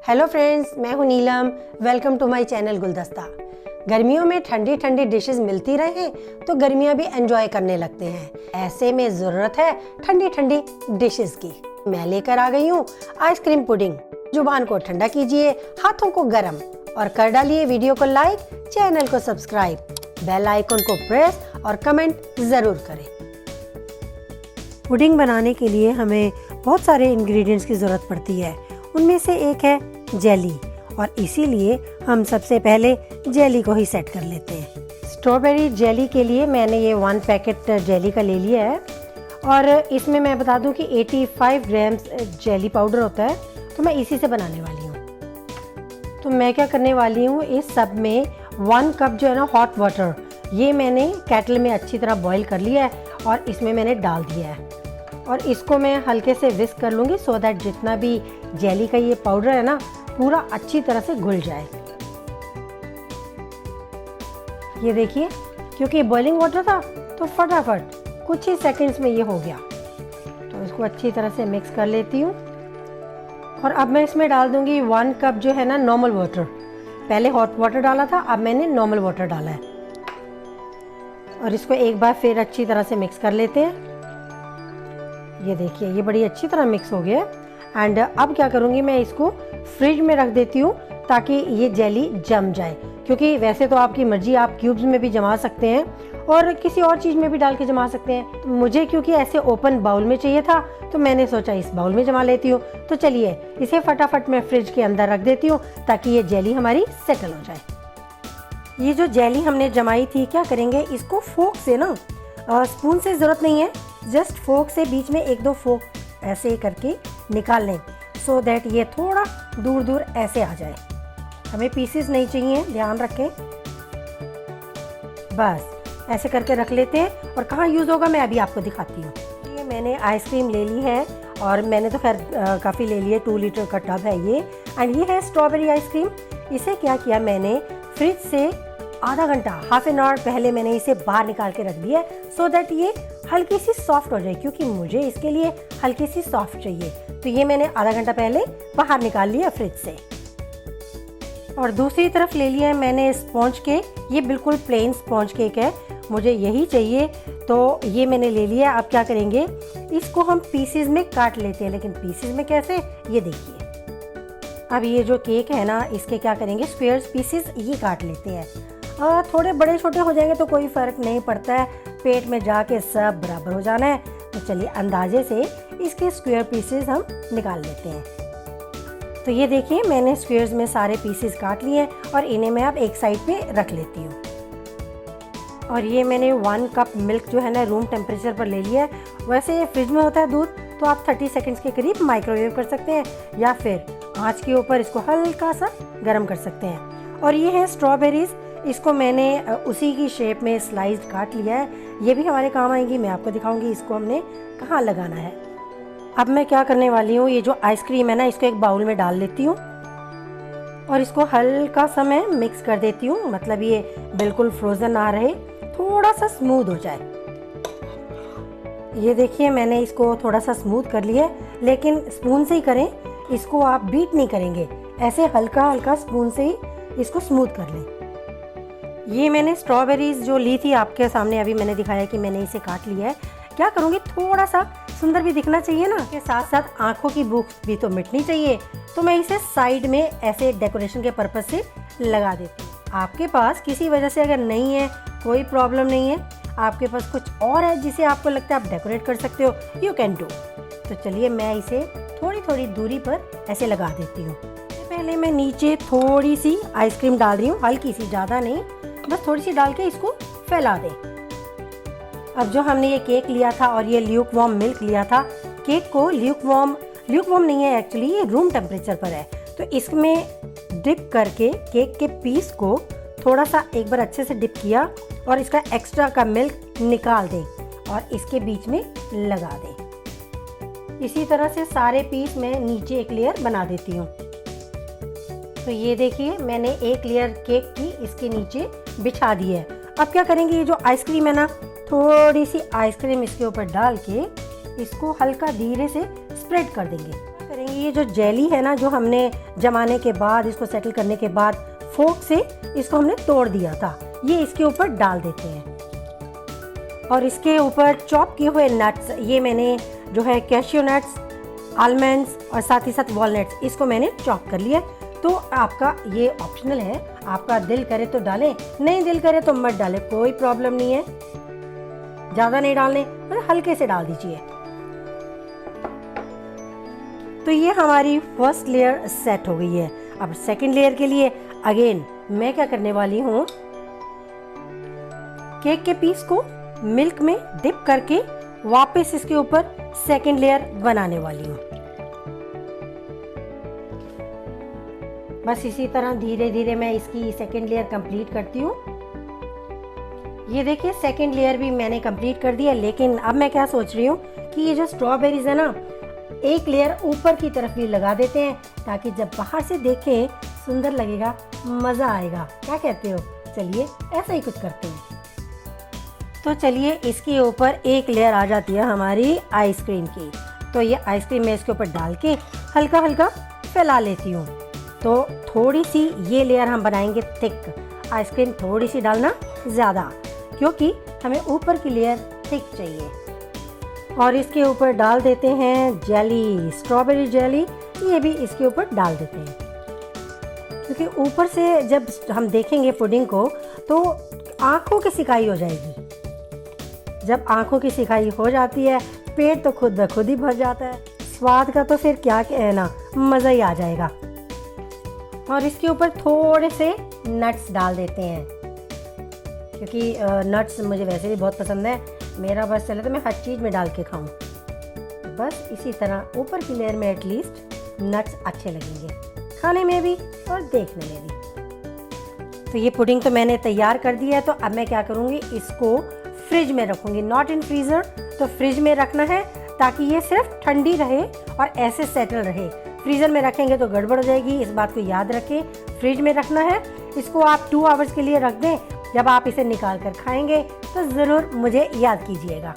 Hello friends, मैं हूं नीलम। Welcome to my channel गुलदस्ता। गर्मियों में ठंडी ठंडी डिशेस मिलती रहे तो गर्मियां भी एंजॉय करने लगते हैं। ऐसे में ज़रूरत है ठंडी ठंडी डिशेस की। मैं लेकर आ गई हूं आइसक्रीम पुडिंग। जुबान को ठंडा कीजिए, हाथों को गरम और कर डालिए वीडियो को लाइक, चैनल को सब्सक्राइब, बेल आइकन को प्रेस और कमेंट ज़रूर करें। पुडिंग बनाने के लिए हमें बहुत सारे इंग्रेडिएंट्स की ज़रूरत पड़ती है। उनमें से एक है जेली और इसीलिए हम सबसे पहले जेली को ही सेट कर लेते हैं। स्ट्रॉबेरी जेली के लिए मैंने ये 1 पैकेट जेली का ले लिया है और इसमें मैं बता दूं कि 85 ग्राम्स जेली पाउडर होता है, तो मैं इसी से बनाने वाली हूँ। तो मैं क्या करने वाली हूँ, इस सब में 1 कप जो है ना हॉट वाटर, ये मैंने केटल में अच्छी तरह बॉईल कर लिया है और इसमें मैंने डाल दिया है और इसको मैं हल्के से विस्क कर लूँगी सो दैट जितना भी जेली का ये पाउडर है ना पूरा अच्छी तरह से घुल जाए। ये देखिए, क्योंकि बॉइलिंग वाटर था तो फटाफट कुछ ही सेकंड्स में ये हो गया। तो इसको अच्छी तरह से मिक्स कर लेती हूँ और अब मैं इसमें डाल दूँगी 1 कप जो है ना नॉर्मल वाटर। पहले हॉट वाटर डाला था, अब मैंने नॉर्मल वाटर डाला है और इसको एक बार फिर अच्छी तरह से मिक्स कर लेते हैं। ये देखिए, ये बड़ी अच्छी तरह मिक्स हो गया एंड अब क्या करूँगी, मैं इसको फ्रिज में रख देती हूँ ताकि ये जेली जम जाए। क्योंकि वैसे तो आपकी मर्जी, आप क्यूब्स में भी जमा सकते हैं और किसी और चीज़ में भी डाल के जमा सकते हैं। तो मुझे क्योंकि ऐसे ओपन बाउल में चाहिए था तो मैंने सोचा इस बाउल में जमा लेती हूँ। तो चलिए इसे फटाफट मैं फ्रिज के अंदर रख देती हूँ ताकि ये जेली हमारी सेटल हो जाए। ये जो जेली हमने जमाई थी, क्या करेंगे, इसको फोक से ना, स्पून से ज़रूरत नहीं है, जस्ट फोक से बीच में 1-2 फोक ऐसे करके निकाल लें सो दैट ये थोड़ा दूर दूर ऐसे आ जाए। हमें पीसेस नहीं चाहिए, ध्यान रखें। बस ऐसे करके रख लेते हैं और कहाँ यूज़ होगा मैं अभी आपको दिखाती हूँ। ये मैंने आइसक्रीम ले ली है और मैंने तो खैर काफ़ी ले ली है, 2 लीटर का टब है ये। एंड ये है स्ट्रॉबेरी आइसक्रीम। इसे क्या किया, मैंने फ्रिज से आधा घंटा, हाफ एन आवर पहले मैंने इसे बाहर निकाल के रख दिया सो दैट ये हल्की सी सॉफ्ट हो जाए, क्योंकि मुझे इसके लिए हल्की सी सॉफ्ट चाहिए। तो ये मैंने आधा घंटा पहले बाहर निकाल लिया फ्रिज से। और दूसरी तरफ ले लिया है मैंने स्पॉन्ज केक। ये बिल्कुल प्लेन स्पॉन्ज केक है, मुझे यही चाहिए तो ये मैंने ले लिया। अब क्या करेंगे, इसको हम पीसेस में काट लेते हैं। लेकिन पीसेस में कैसे, ये देखिए। अब ये जो केक है ना, इसके क्या करेंगे, स्क्वेयर्स पीसेस ये काट लेते हैं। थोड़े बड़े छोटे हो जाएंगे तो कोई फ़र्क नहीं पड़ता है, पेट में जाके सब बराबर हो जाना है। तो चलिए अंदाजे से इसके स्क्वायर पीसेस हम निकाल लेते हैं। तो ये देखिए, मैंने स्क्वायर्स में सारे पीसेस काट लिए और इन्हें मैं अब एक साइड पे रख लेती हूँ। और ये मैंने 1 कप मिल्क जो है ना रूम टेम्परेचर पर ले लिया है। वैसे फ्रिज में होता है दूध तो आप 30 सेकेंड्स के करीब माइक्रोवेव कर सकते हैं या फिर आँच के ऊपर इसको हल्का सा गर्म कर सकते हैं। और ये है स्ट्रॉबेरीज, इसको मैंने उसी की शेप में स्लाइस काट लिया है। ये भी हमारे काम आएंगी, मैं आपको दिखाऊंगी इसको हमने कहाँ लगाना है। अब मैं क्या करने वाली हूँ, ये जो आइसक्रीम है ना, इसको एक बाउल में डाल लेती हूँ और इसको हल्का सा मैं मिक्स कर देती हूँ। मतलब ये बिल्कुल फ्रोज़न ना रहे, थोड़ा सा स्मूथ हो जाए। ये देखिए, मैंने इसको थोड़ा सा स्मूथ कर लिया है, लेकिन स्पून से ही करें, इसको आप बीट नहीं करेंगे, ऐसे हल्का हल्का स्पून से ही इसको स्मूथ कर लें। ये मैंने स्ट्रॉबेरीज जो ली थी आपके सामने, अभी मैंने दिखाया कि मैंने इसे काट लिया है। क्या करूँगी, थोड़ा सा सुंदर भी दिखना चाहिए ना, के साथ साथ आँखों की भूख भी तो मिटनी चाहिए। तो मैं इसे साइड में ऐसे डेकोरेशन के पर्पज़ से लगा देती हूँ। आपके पास किसी वजह से अगर नहीं है, कोई प्रॉब्लम नहीं है, आपके पास कुछ और है जिसे आपको लगता है आप डेकोरेट कर सकते हो, यू कैन डू। तो चलिए मैं इसे थोड़ी थोड़ी दूरी पर ऐसे लगा देती हूँ। पहले मैं नीचे थोड़ी सी आइसक्रीम डाल रही हूँ, हल्की सी, ज़्यादा नहीं, बस थोड़ी सी डाल के इसको फैला दें। अब जो हमने ये केक लिया था और ये ल्यूक वार्म मिल्क लिया था, केक को ल्यूक वार्म नहीं है एक्चुअली, ये रूम टेम्परेचर पर है। तो इसमें डिप करके केक के पीस को थोड़ा सा एक बार अच्छे से डिप किया और इसका एक्स्ट्रा का मिल्क निकाल दें और इसके बीच में लगा दें। इसी तरह से सारे पीस में नीचे एक लेयर बना देती हूँ। तो ये देखिए, मैंने एक लेयर केक की इसके नीचे बिछा दी है। अब क्या करेंगे, ये जो आइसक्रीम है ना, थोड़ी सी आइसक्रीम इसके ऊपर डाल के इसको हल्का धीरे से स्प्रेड कर देंगे। करेंगे ये जो जेली है ना, जो हमने जमाने के बाद, इसको सेटल करने के बाद फोक से इसको हमने तोड़ दिया था, ये इसके ऊपर डाल देते हैं। और इसके ऊपर चॉप किए हुए नट्स, ये मैंने जो है कैश्यू नट्स, आलमंड्स और साथ ही साथ वॉलनट्स, इसको मैंने चॉप कर लिया। तो आपका ये ऑप्शनल है, आपका दिल करे तो डालें, नहीं दिल करे तो मत डालें, कोई प्रॉब्लम नहीं है। ज़्यादा नहीं डालने, मतलब हल्के से डाल दीजिए। तो ये हमारी फर्स्ट लेयर सेट हो गई है। अब सेकंड लेयर के लिए अगेन मैं क्या करने वाली हूँ, केक के पीस को मिल्क में डिप करके वापस इसके ऊपर सेकंड लेयर बनाने वाली हूँ। बस इसी तरह धीरे धीरे मैं इसकी सेकंड लेयर कंप्लीट करती हूँ। ये देखिए सेकंड लेयर भी मैंने कंप्लीट कर दिया, लेकिन अब मैं क्या सोच रही हूँ कि ये जो स्ट्रॉबेरीज है ना, एक लेयर ऊपर की तरफ भी लगा देते हैं, ताकि जब बाहर से देखें सुंदर लगेगा, मज़ा आएगा। क्या कहते हो? चलिए ऐसा ही कुछ करते हैं। तो चलिए इसके ऊपर एक लेयर आ जाती है हमारी आइसक्रीम की। तो ये आइसक्रीम मैं इसके ऊपर डाल के हल्का हल्का फैला लेती हूँ। तो थोड़ी सी ये लेयर हम बनाएंगे थिक, आइसक्रीम थोड़ी सी डालना ज़्यादा, क्योंकि हमें ऊपर की लेयर थिक चाहिए। और इसके ऊपर डाल देते हैं जेली, स्ट्रॉबेरी जेली, ये भी इसके ऊपर डाल देते हैं, क्योंकि ऊपर से जब हम देखेंगे पुडिंग को तो आँखों की सिकाई हो जाएगी। जब आँखों की सिकाई हो जाती है, पेट तो खुद ब खुद ही भर जाता है, स्वाद का तो फिर क्या कहना, मज़ा ही आ जाएगा। और इसके ऊपर थोड़े से नट्स डाल देते हैं, क्योंकि नट्स मुझे वैसे भी बहुत पसंद है। मेरा बस चले तो मैं हर चीज़ में डाल के खाऊं। बस इसी तरह ऊपर की लेयर में एटलीस्ट नट्स अच्छे लगेंगे, खाने में भी और देखने में भी। तो ये पुडिंग तो मैंने तैयार कर दिया है। तो अब मैं क्या करूँगी, इसको फ्रिज में रखूँगी, नॉट इन फ्रीज़र। तो फ्रिज में रखना है ताकि ये सिर्फ ठंडी रहे और ऐसे सेटल रहे। फ्रीज़र में रखेंगे तो गड़बड़ हो जाएगी, इस बात को याद रखें। फ्रिज में रखना है। इसको आप 2 आवर्स के लिए रख दें। जब आप इसे निकाल कर खाएंगे तो ज़रूर मुझे याद कीजिएगा।